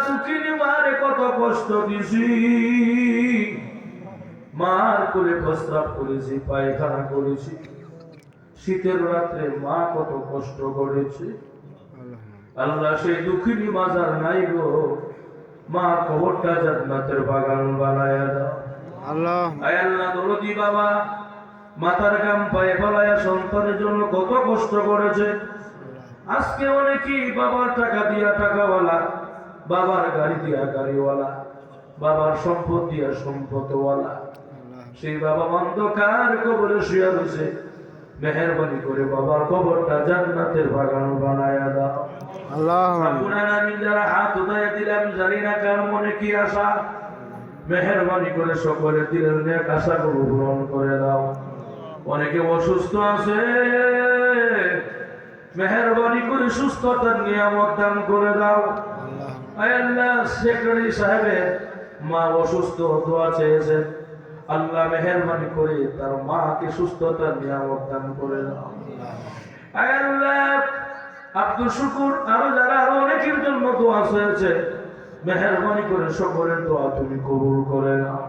দুঃখিনী মারে কত কষ্ট দিছি, মার করে প্রস্রাব করেছি, পায়খানা করেছি। শীতের রাত্রে মা কত কষ্ট করেছে। আল্লাহ সেই দুঃখিনী মাজার নাই গো, মা কবরটা জান্নাতের বাগান বানায়া দাও আল্লাহ। আয় আল্লাহ দরদি বাবা মাথার গাম পায়ে ফলায়া সন্তানের জন্য কত কষ্ট করেছে। আজকে অনেকেই বাবার টাকা দিয়া টাকাওয়ালা, বাবার গাড়ি দিয়া গাড়িওয়ালা, বাবার সম্পদ দিয়া সম্পদওয়ালা। সেই বাবা অন্ধকার কবরে শুয়ে রয়েছে। মেহেরবানি করে বাবার কবরটা জান্নাতের বাগান বানায়া দাও আল্লাহ। আমি যারা হাত উঠাইয়া দিলাম জানি না কার মনে কি আশা, মেহেরবানি করে সকলে দিলের নেক আশাগুলো পূরণ করে দাও। অনেকে অসুস্থ আছে, মেহেরবানি করে সুস্থতার নিয়ামত দান করে দাও। আয় আল্লাহ সেক্রেটারি সাহেবের মা অসুস্থ দোয়া চেয়েছে, আল্লাহ মেহেরবানি করে তার মাকে সুস্থতার নিয়ামত দান করে দাও। আয় আল্লাহ আব্দুল শুকুর আরো যারা আরো অনেকের জন্য দোয়া চেয়েছে, মেহেরবানি করে সকলের দোয়া তুমি কবুল করে নাও।